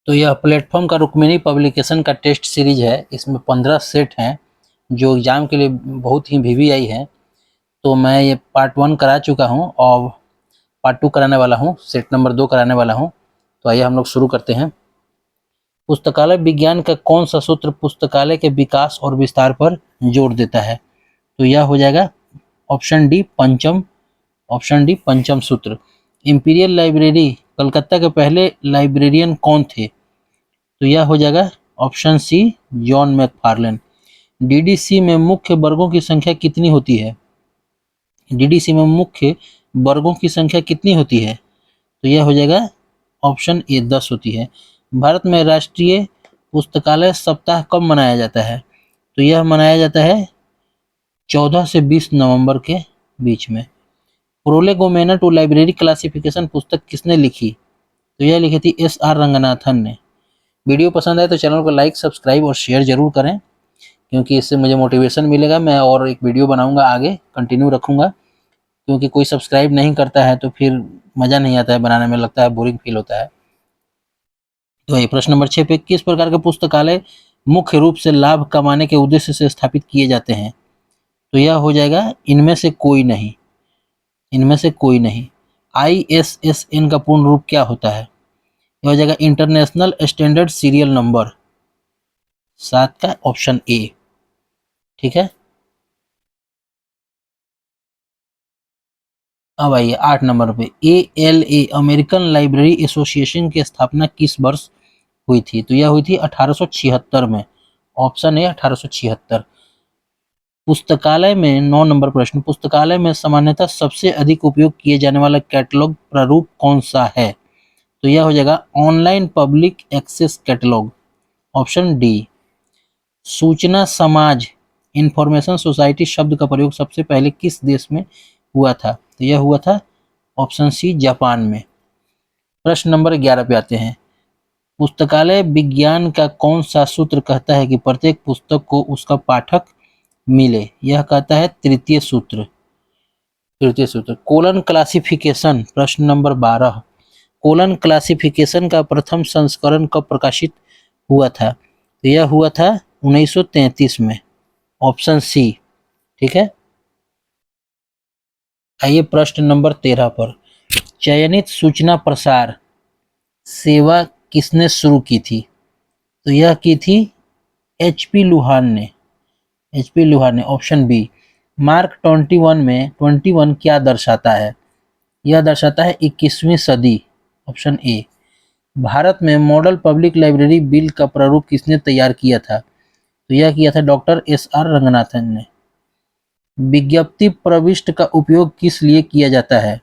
तो यह प्लेटफॉर्म का रुक्मिणी पब्लिकेशन का टेस्ट सीरीज है। इसमें 15 सेट हैं जो एग्ज़ाम के लिए बहुत ही वीवीआई है। तो मैं ये पार्ट 1 करा चुका हूँ और पार्ट 2 कराने वाला हूँ, सेट नंबर 2 कराने वाला हूँ। तो आइए हम लोग शुरू करते हैं। पुस्तकालय विज्ञान का कौन सा सूत्र पुस्तकालय के विकास और विस्तार पर जोर देता है? तो यह हो जाएगा ऑप्शन डी पंचम सूत्र। इंपीरियल लाइब्रेरी कलकत्ता के पहले लाइब्रेरियन कौन थे? तो यह हो जाएगा option C John McFarlane. DDC में मुख्य वर्गों की संख्या कितनी होती है? डीडीसी में मुख्य वर्गों की संख्या कितनी होती है? तो यह हो जाएगा ऑप्शन ए 10 होती है। भारत में राष्ट्रीय पुस्तकालय सप्ताह कब मनाया जाता है? तो यह मनाया जाता है 14 से 20 नवंबर के बीच में। प्रोलेगोमेना टू लाइब्रेरी क्लासिफिकेशन पुस्तक किसने लिखी? तो यह लिखी थी एस.आर. रंगनाथन ने। वीडियो पसंद आए तो चैनल को लाइक, सब्सक्राइब और शेयर जरूर करें, क्योंकि इससे मुझे मोटिवेशन मिलेगा। मैं और एक वीडियो बनाऊंगा, आगे कंटिन्यू रखूंगा, क्योंकि कोई सब्सक्राइब नहीं करता है तो फिर मज़ा नहीं आता है बनाने में, लगता है बोरिंग फील होता है। तो ये प्रश्न नंबर 6 पे, किस प्रकार के पुस्तकालय मुख्य रूप से लाभ कमाने के उद्देश्य से स्थापित किए जाते हैं? तो यह हो जाएगा इनमें से कोई नहीं। ISSN का पूर्ण रूप क्या होता है? यह हो जाएगा इंटरनेशनल स्टैंडर्ड सीरियल नंबर। 7 का ऑप्शन ए। ठीक है। अब आइए 8 नंबर पे, ALA अमेरिकन लाइब्रेरी एसोसिएशन की स्थापना किस वर्ष हुई थी? तो यह हुई थी 1876 में। Option A 1876। पुस्तकालय में 9 नंबर प्रश्न, पुस्तकालय में सामान्यतः सबसे अधिक उपयोग किए जाने वाला कैटलॉग प्रारूप कौन सा है? तो यह हो जाएगा online public access catalogue. Option D. सूचना समाज इंफॉर्मेशन सोसाइटी शब्द का प्रयोग सबसे पहले किस देश में हुआ था? तो यह हुआ था ऑप्शन सी जापान में। प्रश्न नंबर 11 पे आते हैं। पुस्तकालय विज्ञान का कौन सा सूत्र कहता है कि प्रत्येक पुस्तक को उसका पाठक मिले? यह कहता है तृतीय सूत्र। कोलन क्लासिफिकेशन, प्रश्न नंबर 12। कोलन क्लासिफिकेशन का प्रथम संस्करण कब प्रकाशित हुआ था? तो यह हुआ था 1933 में। Option C. ठीक है। आइए प्रश्न नंबर 13 पर, चयनित सूचना प्रसार सेवा किसने शुरू की थी? तो यह की थी HP लुहान ने। Option B. मार्क 21 में 21 क्या दर्शाता है? यह दर्शाता है 21वीं सदी। Option A. भारत में मॉडल पब्लिक लाइब्रेरी बिल का प्रारूप किसने तैयार किया था? तो यह किया था डॉक्टर एस.आर. रंगनाथन ने। विज्ञप्ति प्रविष्टि का उपयोग किस लिए किया जाता है?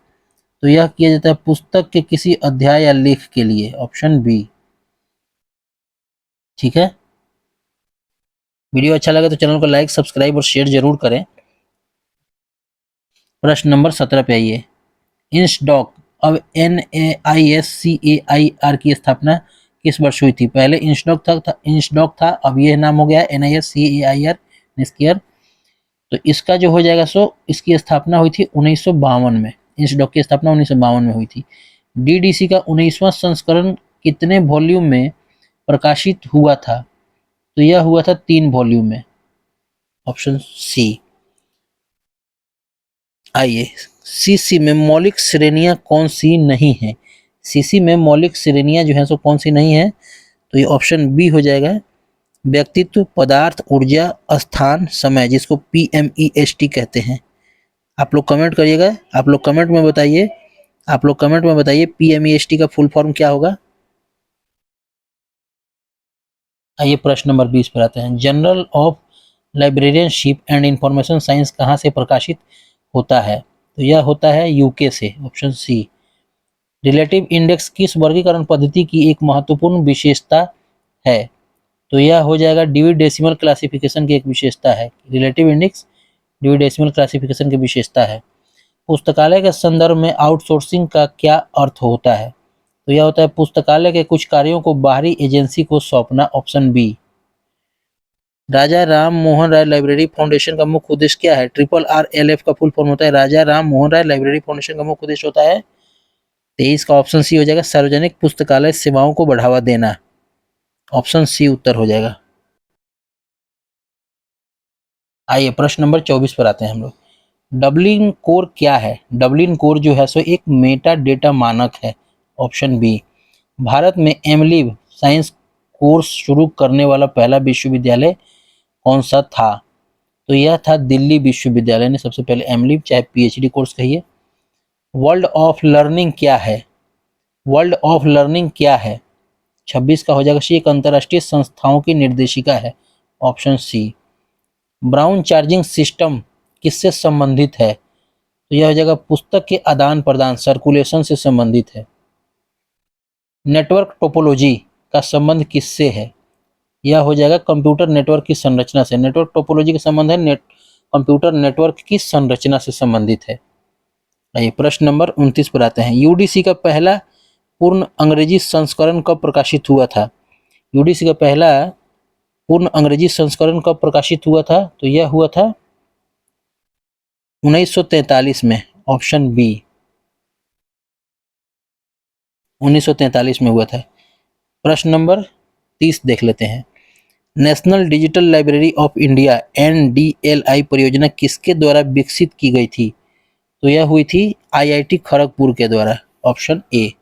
तो यह किया जाता है पुस्तक के किसी अध्याय या लेख के लिए। Option B. ठीक है। वीडियो अच्छा लगे तो चैनल को लाइक, सब्सक्राइब और शेयर जरूर करें। प्रश्न नंबर 17 पे आइए। इंसडॉक अब NAISCAIR की स्थापना किस वर्ष हुई थी? पहले इंसडॉक था, अब यह नाम हो गया NISCAIR, निस्कियर। तो इसका जो हो जाएगा सो इसकी स्थापना हुई थी 1952 में। इंसडॉक की स्थापना 1952 में हुई थी। DDC का 19वां संस्करण कितने वॉल्यूम में प्रकाशित हुआ था? तो यह हुआ था 3 वॉल्यूम में। Option C. आइए CC में मौलिक श्रेणियां कौन सी नहीं है? CC में मौलिक श्रेणियां जो है सो कौन सी नहीं है? तो ये ऑप्शन बी हो जाएगा, व्यक्तित्व, पदार्थ, ऊर्जा, स्थान, समय, जिसको PMEST कहते हैं। आप लोग कमेंट करिएगा, आप लोग कमेंट में बताइए PMEST का फुल फॉर्म क्या होगा। आइए प्रश्न नंबर 20 पर आते हैं। Journal of librarianship and information science कहाँ से प्रकाशित होता है? तो यह होता है UK से। Option C. रिलेटिव इंडेक्स किस वर्गीकरण पद्धति की एक महत्वपूर्ण विशेषता है? तो यह हो जाएगा डिवी डेसिमल क्लासिफिकेशन की एक विशेषता है। Relative index DV decimal classification की विशेषता है। पुस्तकालय के संदर्भ में आउटसोर्सिंग का क्या अर्थ होता है? तो यह होता है पुस्तकालय के कुछ कार्यों को बाहरी एजेंसी को सौंपना। Option B. Raja Ram Mohan Roy library foundation का मुख्य उद्देश्य क्या है? RRLF का फुल फॉर्म होता है राजा राम मोहन राय लाइब्रेरी फाउंडेशन का मुख्य उद्देश्य होता है 23 का ऑप्शन सी हो जाएगा, सार्वजनिक पुस्तकालय सेवाओं को बढ़ावा देना। ऑप्शन सी उत्तर हो जाएगा। आइए प्रश्न नंबर 24 पर आते हैं हम लोग। डबलिन कोर क्या है? डबलिन कोर जो है सो एक मेटा डेटा मानक है। Option B. भारत में एमलिब साइंस कोर्स शुरू करने वाला पहला विश्वविद्यालय कौन सा था? तो यह था दिल्ली विश्वविद्यालय ने सबसे पहले एमलिब चाहे पीएचडी कोर्स कहिए। वर्ल्ड ऑफ लर्निंग क्या है? वर्ल्ड ऑफ लर्निंग क्या है? 26 का हो जाएगा सी। एक अंतर्राष्ट्रीय संस्थाओं की निर्देशिका है। Option C. Browne charging system किससे संबंधित है? तो यह हो जाएगा पुस्तक के आदान प्रदान सर्कुलेशन से संबंधित है। नेटवर्क टोपोलॉजी का संबंध किससे है? यह हो जाएगा कंप्यूटर नेटवर्क की संरचना से। नेटवर्क टोपोलॉजी का संबंध है कंप्यूटर नेटवर्क की संरचना से संबंधित है। आइए प्रश्न नंबर 29 पर आते हैं। यूडीसी का पहला पूर्ण अंग्रेजी संस्करण कब प्रकाशित हुआ था? यूडीसी का पहला पूर्ण अंग्रेजी संस्करण कब प्रकाशित हुआ था? तो यह हुआ था 1943 में। ऑप्शन बी 1943 में हुआ था। प्रश्न नंबर 30 देख लेते हैं। National digital library of India NDLI परियोजना किसके द्वारा विकसित की गई थी? तो यह हुई थी आईआईटी खड़गपुर के द्वारा। Option A.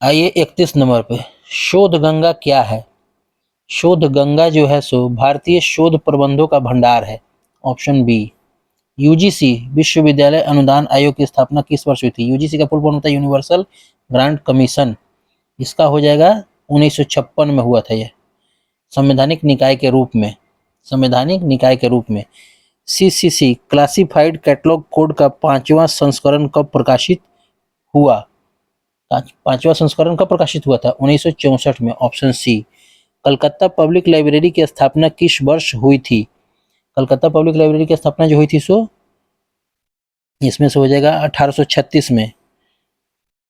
आइए 31 नंबर पे। शोध गंगा क्या है? शोध गंगा जो है सो भारतीय शोध प्रबंधों का भंडार है। Option B. यूजीसी विश्वविद्यालय अनुदान आयोग की स्थापना किस वर्ष हुई थी? यूजीसी का फुल फॉर्म होता है यूनिवर्सल ग्रांट कमीशन। इसका हो जाएगा 1956 में हुआ था यह, संवैधानिक निकाय के रूप में। संवैधानिक निकाय के रूप में। सीसीसी क्लासिफाइड कैटलॉग कोड का 5वां संस्करण कब प्रकाशित हुआ? 5वां संस्करण कब प्रकाशित हुआ था? 1964 में। Option C. Calcutta public library की स्थापना किस वर्ष हुई थी? कलकत्ता पब्लिक लाइब्रेरी की स्थापना जो हुई थी सो इसमें से हो जाएगा 1836 में।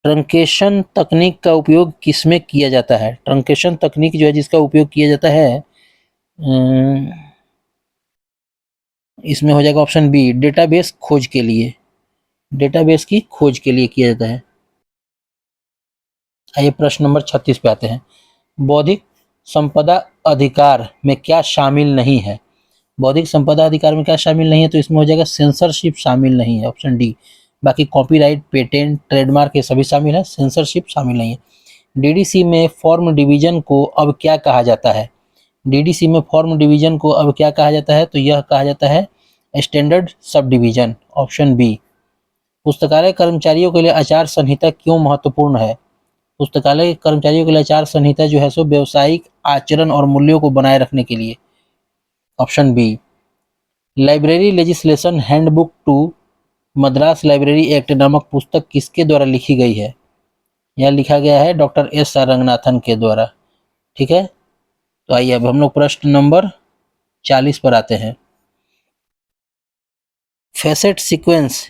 ट्रंकेशन तकनीक का उपयोग किसमें किया जाता है? ट्रंकेशन तकनीक जो है जिसका उपयोग किया जाता है इसमें हो जाएगा ऑप्शन बी डेटाबेस खोज के लिए। डेटाबेस की खोज के लिए किया जाता है। आइए प्रश्न नंबर 36 पे आते हैं। बौद्धिक संपदा अधिकार में क्या शामिल नहीं है? बौद्धिक संपदा अधिकार में क्या शामिल नहीं है? तो इसमें हो जाएगा सेंसरशिप शामिल नहीं है। Option D. बाकी कॉपीराइट पेटेंट ट्रेडमार्क ये सभी शामिल है, सेंसरशिप शामिल नहीं है। डीडीसी में फॉर्म डिवीजन को अब क्या कहा जाता है? डीडीसी में फॉर्म डिवीजन को अब क्या कहा जाता है? तो यह कहा जाता है standard sub division. Option B. पुस्तकालय कर्मचारियों के लिए आचार संहिता क्यों महत्वपूर्ण है? पुस्तकालय कर्मचारियों के लिए आचार संहिता जो है सो व्यावसायिक आचरण और मूल्यों को बनाए रखने के लिए। Option B. Library legislation handbook to Madras library act नामक पुस्तक किसके द्वारा लिखी गई है? यह लिखा गया है डॉक्टर एस आर रंगनाथन के द्वारा। ठीक है, तो आइए अब हम लोग प्रश्न नंबर 40 पर आते हैं। फैसेट सीक्वेंस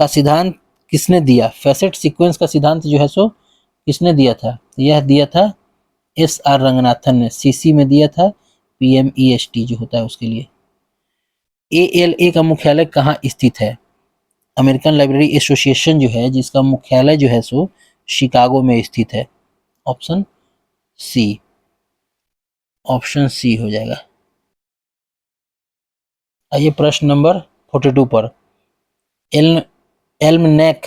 का सिद्धांत किसने दिया? फैसेट सीक्वेंस का सिद्धांत जो है सो किसने दिया था? यह दिया था एस आर रंगनाथन ने। सीसी में दिया था पीएमईएसटी जो होता है उसके लिए। एएलए का मुख्यालय कहाँ स्थित है? अमेरिकन लाइब्रेरी एसोसिएशन जो है जिसका मुख्यालय जो है सो शिकागो में स्थित है। ऑप्शन सी। ऑप्शन सी हो जाएगा। आइए प्रश्न नंबर 42 पर। एल्म एल्मनेक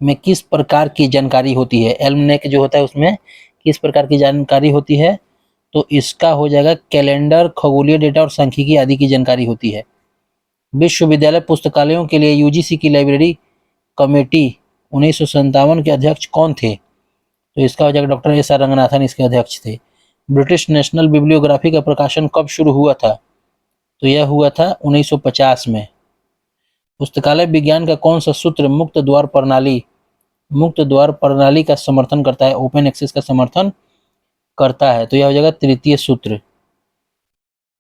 में किस प्रकार की जानकारी होती है? एल्मनेक जो होता है उसमें किस प्रकार की जानकारी होती है? तो इसका हो जाएगा कैलेंडर, खगोलीय डेटा और सांख्यिकी आदि की जानकारी होती है। विश्वविद्यालय पुस्तकालयों के लिए यूजीसी की लाइब्रेरी कमेटी 1957 के अध्यक्ष कौन थे? तो इसका हो जाएगा डॉक्टर एस आर रंगनाथन इसके अध्यक्ष थे। ब्रिटिश नेशनल बिब्लियोग्राफी का प्रकाशन कब शुरू हुआ था? तो यह हुआ था 1950 में। पुस्तकालय विज्ञान का कौन सा सूत्र मुक्त द्वार प्रणाली का समर्थन करता है, ओपन एक्सेस का समर्थन करता है? तो यह हो जाएगा तृतीय सूत्र।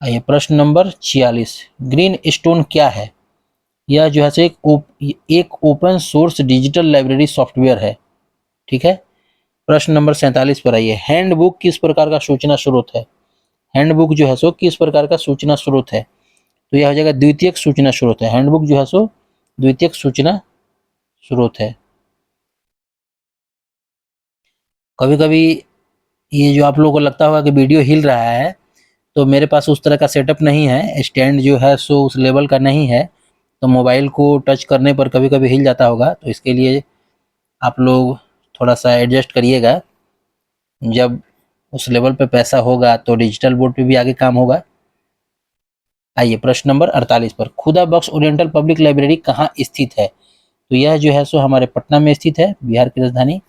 आइए प्रश्न नंबर 46। ग्रीन स्टोन क्या है? यह जो है एक open source digital library software है। ठीक है, प्रश्न नंबर 47 पर आइए। हैंडबुक किस प्रकार का सूचना स्रोत है? हैंडबुक जो है सो किस प्रकार का सूचना स्रोत है? तो यह हो जाएगा द्वितीयक सूचना स्रोत है। हैंडबुक जो है सो द्वितीयक सूचना स्रोत है। कभी कभी ये जो आप लोगों को लगता होगा कि वीडियो हिल रहा है, तो मेरे पास उस तरह का सेटअप नहीं है, स्टैंड जो है सो उस लेवल का नहीं है, तो मोबाइल को टच करने पर कभी कभी हिल जाता होगा, तो इसके लिए आप लोग थोड़ा सा एडजस्ट करिएगा। जब उस लेवल पे पैसा होगा तो डिजिटल बोर्ड पे भी आगे काम होगा। आइए प्रश्न नंबर 48 पर, खुदा बख्श ओरिएंटल पब्लिक लाइब्रेरी कहाँ स्थित है? तो यह जो है सो हमारे पटना में स्थित है, बिहार की राजधानी।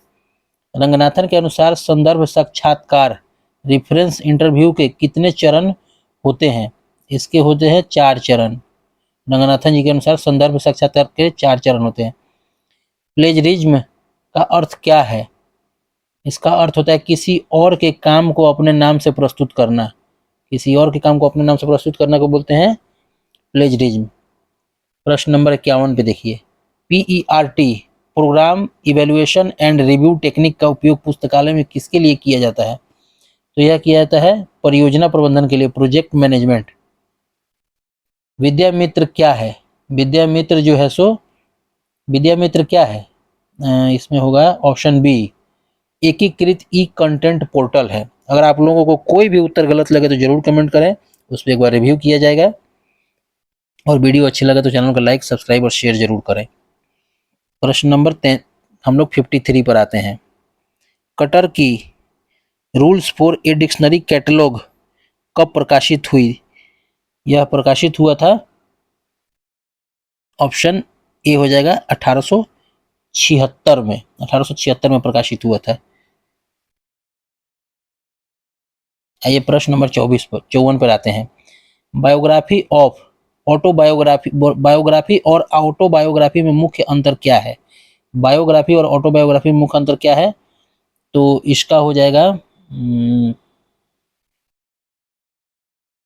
रंगनाथन के अनुसार संदर्भ साक्षात्कार रेफरेंस इंटरव्यू के कितने चरण होते हैं? इसके होते हैं 4 चरण। रंगनाथन जी के अनुसार संदर्भ साक्षात्कार के 4 चरण होते हैं। प्लेजरिज्म का अर्थ क्या है? इसका अर्थ होता है किसी और के काम को अपने नाम से प्रस्तुत करना। किसी और के काम को अपने नाम से प्रस्तुत करना को बोलते हैं प्लेजरिज्म। प्रश्न नंबर 51 पे देखिए, PERT programme evaluation and review technique का उपयोग पुस्तकालय में किसके लिए किया जाता है? तो यह किया जाता है परियोजना प्रबंधन के लिए, प्रोजेक्ट मैनेजमेंट। विद्यामित्र क्या है? विद्यामित्र जो है सो, विद्यामित्र क्या है? इसमें होगा ऑप्शन बी, एकीकृत ई कंटेंट पोर्टल है। अगर आप लोगों को कोई भी उत्तर गलत लगे तो जरूर कमेंट करें, उस पर एक बार रिव्यू किया जाएगा। और वीडियो अच्छी लगे तो चैनल को लाइक, सब्सक्राइब और शेयर जरूर करें। प्रश्न नंबर 10 हम लोग 53 पर आते हैं। कटर की rules for a dictionary catalogue कब प्रकाशित हुई? यह प्रकाशित हुआ था, ऑप्शन ए हो जाएगा 1876 में। 1876 में प्रकाशित हुआ था। आइए प्रश्न नंबर 54 पर आते हैं। बायोग्राफी ऑफ ऑटोबायोग्राफी, बायोग्राफी और ऑटोबायोग्राफी में मुख्य अंतर क्या है? बायोग्राफी और ऑटोबायोग्राफी में मुख्य अंतर क्या है? तो इसका हो जाएगा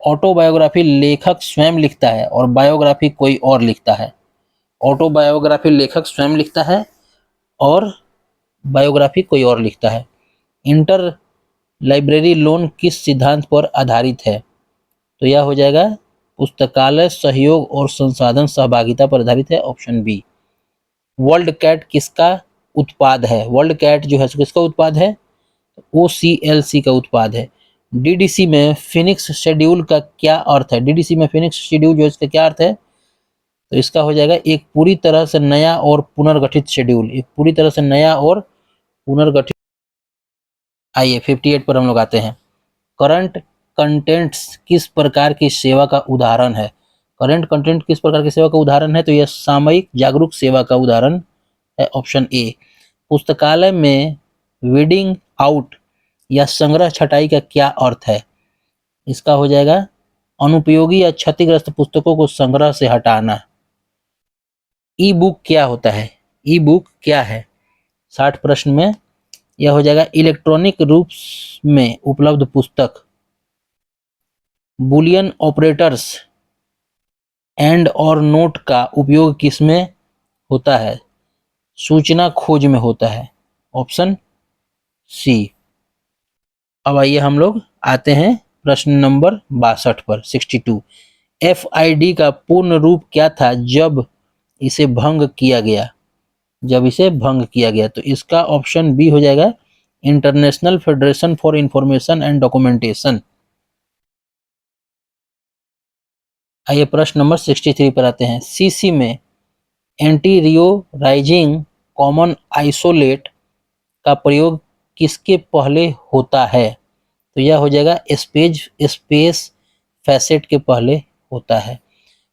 ऑटोबायोग्राफी लेखक स्वयं लिखता है और बायोग्राफी कोई और लिखता है। ऑटोबायोग्राफी लेखक स्वयं लिखता है और बायोग्राफी कोई और लिखता है। इंटर लाइब्रेरी लोन किस सिद्धांत पर आधारित है? तो यह हो जाएगा पुस्तकालय सहयोग और संसाधन सहभागिता पर आधारित है, ऑप्शन बी। वर्ल्ड कैट किसका उत्पाद है? वर्ल्ड कैट जो है किसका उत्पाद है? OCLC का उत्पाद है। DDC में फिनिक्स शेड्यूल का क्या अर्थ है? DDC में फिनिक्स शेड्यूल जो है इसका क्या अर्थ है? तो इसका हो जाएगा एक पूरी तरह से नया और पुनर्गठित शेड्यूल, एक पूरी तरह से नया और पुनर्गठित। आइए 58 पर हम लोग आते हैं। करंट कंटेंट्स किस प्रकार की सेवा का उदाहरण है? करंट कंटेंट किस प्रकार की सेवा का उदाहरण है? तो यह सामयिक जागरूक सेवा का उदाहरण है, ऑप्शन ए। पुस्तकालय में वीडिंग आउट या संग्रह छटाई का क्या अर्थ है? इसका हो जाएगा अनुपयोगी या क्षतिग्रस्त पुस्तकों को संग्रह से हटाना। ई बुक क्या होता है? ई बुक क्या है? 60 प्रश्न में यह हो जाएगा इलेक्ट्रॉनिक रूप में उपलब्ध पुस्तक। बुलियन ऑपरेटर्स एंड और नोट का उपयोग किसमें होता है? सूचना खोज में होता है, ऑप्शन सी। अब आइए हम लोग आते हैं प्रश्न नंबर 62 पर, 62। FID का पूर्ण रूप क्या था जब इसे भंग किया गया? जब इसे भंग किया गया तो इसका ऑप्शन बी हो जाएगा international federation for information and documentation. आइए प्रश्न नंबर 63 पर आते हैं। CC में एंटीरियोराइजिंग कॉमन आइसोलेट का प्रयोग किसके पहले होता है? तो यह हो जाएगा स्पेस फैसेट के पहले होता है।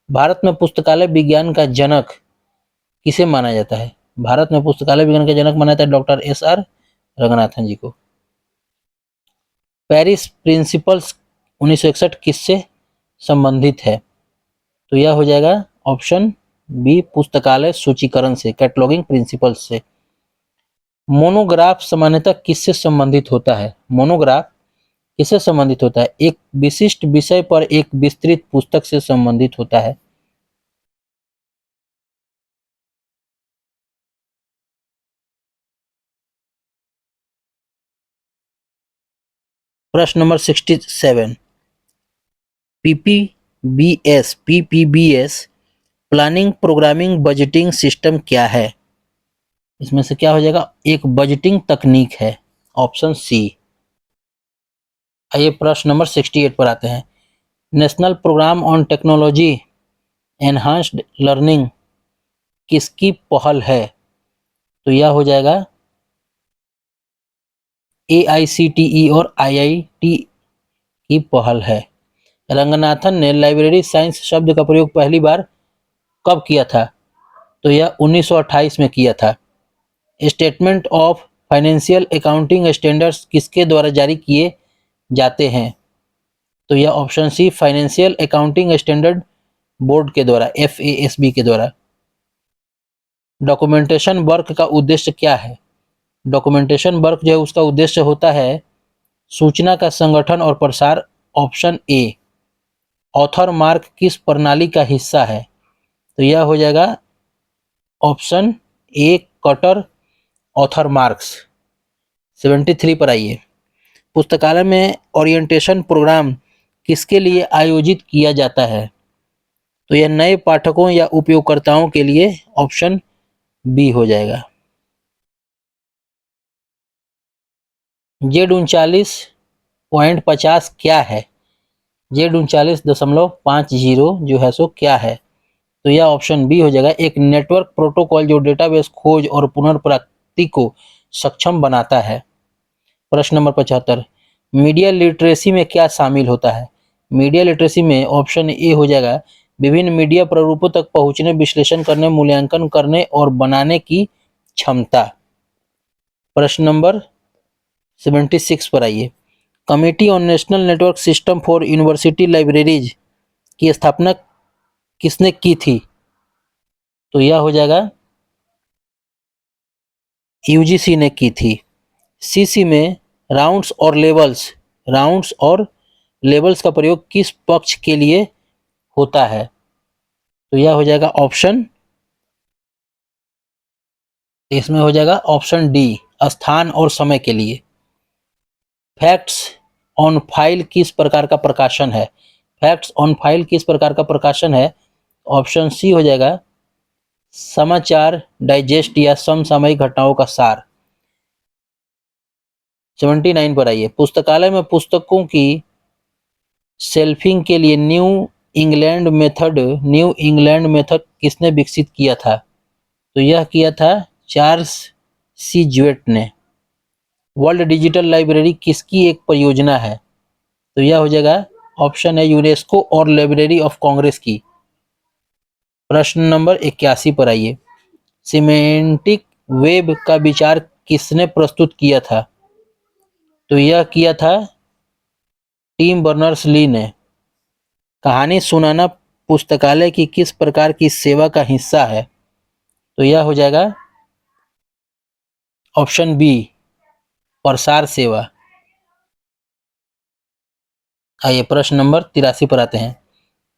भारत में पुस्तकालय विज्ञान का जनक किसे माना जाता है? भारत में पुस्तकालय विज्ञान का जनक माना जाता है डॉक्टर SR रंगनाथन जी को। पेरिस प्रिंसिपल्स 1961 किससे संबंधित है? तो यह हो जाएगा ऑप्शन बी पुस्तकालय सूचीकरण से, कैटलॉगिंग प्रिंसिपल्स से। मोनोग्राफ सामान्यतः किससे संबंधित होता है? मोनोग्राफ किससे संबंधित होता है? एक विशिष्ट विषय पर एक विस्तृत पुस्तक से संबंधित होता है। प्रश्न number 67। PPBS planning programming budgeting system क्या है? इसमें से क्या हो जाएगा? एक बजटिंग तकनीक है, ऑप्शन सी। आइए प्रश्न नंबर 68 पर आते हैं। National programme on technology enhanced learning किसकी पहल है? तो यह हो जाएगा AICTE और IIT की पहल है। रंगनाथन ने लाइब्रेरी साइंस शब्द का प्रयोग पहली बार कब किया था? तो यह 1928 में किया था। Statement of financial accounting standards किसके द्वारा जारी किए जाते हैं? तो यह option C financial accounting standard board के द्वारा, FASB के द्वारा। डॉक्यूमेंटेशन वर्क का उद्देश्य क्या है? डॉक्यूमेंटेशन वर्क जो है उसका उद्देश्य होता है सूचना का संगठन और प्रसार। Option A. ऑथर मार्क किस प्रणाली का हिस्सा है? तो यह हो जाएगा option A cutter author marks. 73 पर आइए। पुस्तकालय में ओरिएंटेशन प्रोग्राम किसके लिए आयोजित किया जाता है? तो यह नए पाठकों या उपयोगकर्ताओं के लिए। ऑप्शन बी हो जाएगा। Z39.50 क्या है? Z39.50 जो है सो क्या है? तो यह ऑप्शन बी हो जाएगा। एक नेटवर्क प्रोटोकॉल जो डेटाबेस खोज और पुनर्प्राप्ति को सक्षम बनाता है। प्रश्न नंबर 75। मीडिया लिटरेसी में क्या शामिल होता है? मीडिया लिटरेसी में ऑप्शन ए हो जाएगा विभिन्न मीडिया प्रारूपों तक पहुंचने, विश्लेषण करने, मूल्यांकन करने और बनाने की क्षमता। प्रश्न नंबर 76 पर आइए। Committee on national network system for university libraries की स्थापना किसने की थी? तो यह हो जाएगा UGC ने की थी। CC में राउंड्स और लेवल्स का प्रयोग किस पक्ष के लिए होता है? तो यह हो जाएगा ऑप्शन, इसमें हो जाएगा ऑप्शन डी स्थान और समय के लिए। फैक्ट्स ऑन फाइल किस प्रकार का प्रकाशन है? फैक्ट्स ऑन फाइल किस प्रकार का प्रकाशन है? ऑप्शन सी हो जाएगा समाचार डाइजेस्ट या समसामयिक घटनाओं का सार। 79 पर आइए। पुस्तकालय में पुस्तकों की शेल्फिंग के लिए न्यू इंग्लैंड मेथड किसने विकसित किया था? तो यह किया था चार्ल्स सी ज्वेट ने। वर्ल्ड डिजिटल लाइब्रेरी किसकी एक परियोजना है? तो यह हो जाएगा ऑप्शन है यूनेस्को और लाइब्रेरी ऑफ कांग्रेस की। प्रश्न नंबर 81 पर आइए। सिमेंटिक वेब का विचार किसने प्रस्तुत किया था? तो यह किया था टिम बर्नर्स-ली ने। कहानी सुनाना पुस्तकालय की किस प्रकार की सेवा का हिस्सा है? तो यह हो जाएगा ऑप्शन बी प्रसार सेवा। आइए प्रश्न नंबर 83 पर आते हैं।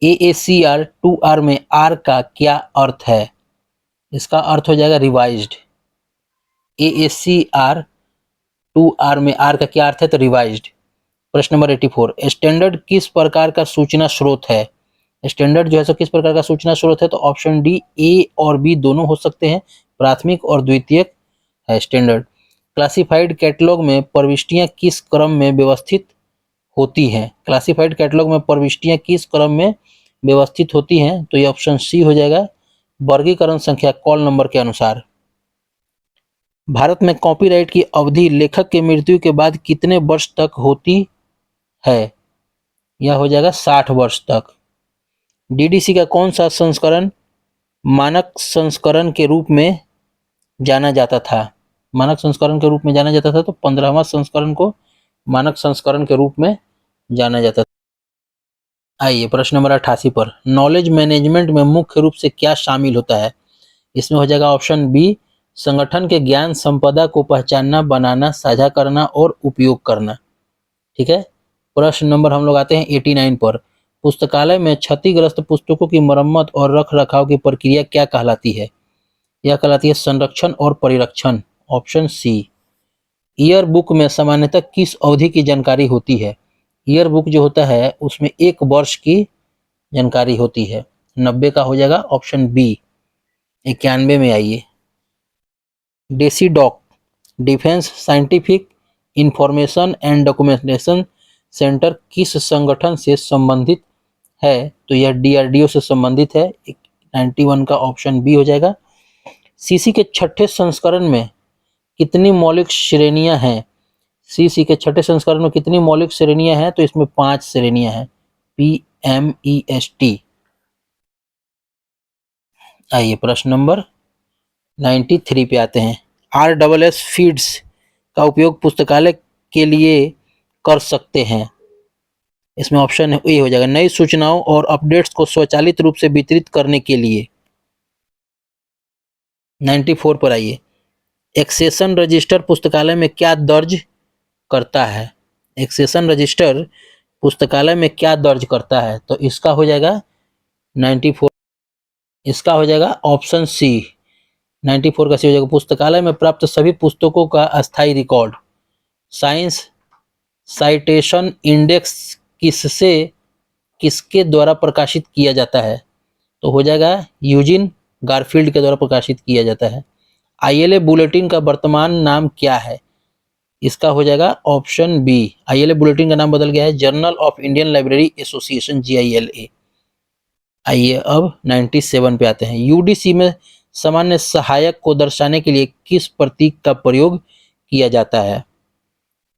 AACR 2R में R का क्या अर्थ है? इसका अर्थ हो जाएगा रिवाइज्ड। AACR 2R में R का क्या अर्थ है? तो रिवाइज्ड। प्रश्न नंबर 84। स्टैंडर्ड किस प्रकार का सूचना स्रोत है? स्टैंडर्ड जो है सो किस प्रकार का सूचना स्रोत है? तो ऑप्शन डी ए और बी दोनों हो सकते हैं, प्राथमिक और द्वितीयक है स्टैंडर्ड। क्लासिफाइड कैटलॉग में प्रविष्टियां किस क्रम में व्यवस्थित होती हैं? क्लासिफाइड कैटलॉग में प्रविष्टियां किस क्रम में व्यवस्थित होती हैं? तो ये ऑप्शन सी हो जाएगा वर्गीकरण संख्या कॉल नंबर के अनुसार। भारत में कॉपीराइट की अवधि लेखक की मृत्यु के बाद कितने वर्ष तक होती है? यह हो जाएगा 60 वर्ष तक। DDC का कौन सा संस्करण मानक संस्करण के रूप में जाना जाता था? मानक संस्करण के रूप में जाना जाता था, तो 15वां संस्करण को मानक संस्करण के रूप में जाना जाता था। आइए प्रश्न नंबर 88 पर। नॉलेज मैनेजमेंट में मुख्य रूप से क्या शामिल होता है? इसमें हो जाएगा ऑप्शन बी संगठन के ज्ञान संपदा को पहचानना, बनाना, साझा करना और उपयोग करना। ठीक है। प्रश्न नंबर हम लोग आते हैं 89 पर। पुस्तकालय में क्षतिग्रस्त पुस्तकों की मरम्मत और रख रखाव की प्रक्रिया क्या कहलाती है? यह कहलाती है संरक्षण और परिरक्षण। Option C. ईयर बुक में सामान्यतः किस अवधि की जानकारी होती है? ईयर बुक जो होता है उसमें 1 वर्ष की जानकारी होती है। 90 का हो जाएगा ऑप्शन बी। 91 में आइए। DESIDOC defence scientific information and documentation centre किस संगठन से संबंधित है? तो यह डीआरडीओ से संबंधित है। 91 का ऑप्शन बी हो जाएगा। सीसी के छठे संस्करण में कितनी मौलिक श्रेणियां हैं? सीसी के छठे संस्करण में कितनी मौलिक श्रेणियां हैं? तो इसमें 5 श्रेणियां हैं। PMEST। आइए प्रश्न नंबर 93 पे आते हैं। RSS फीड्स का उपयोग पुस्तकालय के लिए कर सकते हैं। इसमें ऑप्शन ए हो जाएगा, नई सूचनाओं और अपडेट्स को स्वचालित रूप से वितरित करने के लिए। 94 पर आइए। एक्सेशन रजिस्टर पुस्तकालय में क्या दर्ज करता है? एक्सेशन रजिस्टर पुस्तकालय में क्या दर्ज करता है? तो इसका हो जाएगा 94, इसका हो जाएगा ऑप्शन सी। 94 का सी हो जाएगा, पुस्तकालय में प्राप्त सभी पुस्तकों का अस्थायी रिकॉर्ड। साइंस साइटेशन इंडेक्स किसके द्वारा प्रकाशित किया जाता है? तो हो जाएगा यूजिन गारफील्ड के द्वारा प्रकाशित किया जाता है। ILA बुलेटिन का वर्तमान नाम क्या है? इसका हो जाएगा ऑप्शन बी। ILA बुलेटिन का नाम बदल गया है, journal of Indian library association, JILA। आइए अब 97 पे आते हैं। UDC में सामान्य सहायक को दर्शाने के लिए किस प्रतीक का प्रयोग किया जाता है?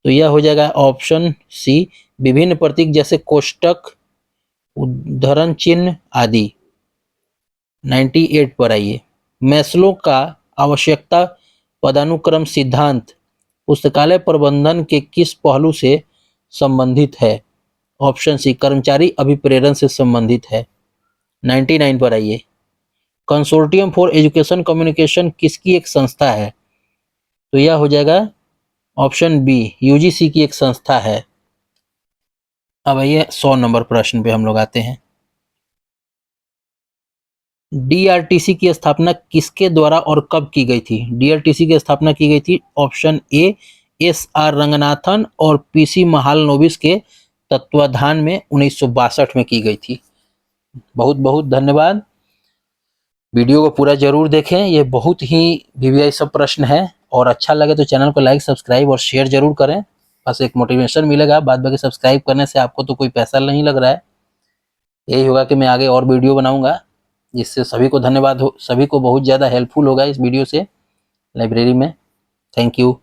तो यह हो जाएगा ऑप्शन सी, विभिन्न प्रतीक जैसे कोष्टक, उद्धरण चिन्ह आदि। 98 पर आइए। मैस्लो का आवश्यकता पदानुक्रम सिद्धांत पुस्तकालय प्रबंधन के किस पहलू से संबंधित है? ऑप्शन सी, कर्मचारी अभिप्रेरण से संबंधित है। 99 पर आइए। कंसोर्टियम फॉर एजुकेशन कम्युनिकेशन किसकी एक संस्था है? तो यह हो जाएगा ऑप्शन बी, UGC की एक संस्था है। अब आइए 100 नंबर प्रश्न पे हम लोग आते हैं। DRTC की स्थापना किसके द्वारा और कब की गई थी? DRTC की स्थापना की गई थी ऑप्शन ए, SR रंगनाथन और PC महालनोबिस के तत्वाधान में 1962 में की गई थी। बहुत बहुत धन्यवाद। वीडियो को पूरा जरूर देखें, ये बहुत ही VVI सब प्रश्न है, और अच्छा लगे तो चैनल को लाइक, सब्सक्राइब और शेयर जरूर करें। बस एक मोटिवेशन मिलेगा, बाद बाकी सब्सक्राइब करने से आपको तो कोई पैसा नहीं लग रहा है। यही होगा कि मैं आगे और वीडियो बनाऊंगा, जिससे सभी को धन्यवाद हो, सभी को बहुत ज़्यादा हेल्पफुल होगा इस वीडियो से लाइब्रेरी में। Thank you.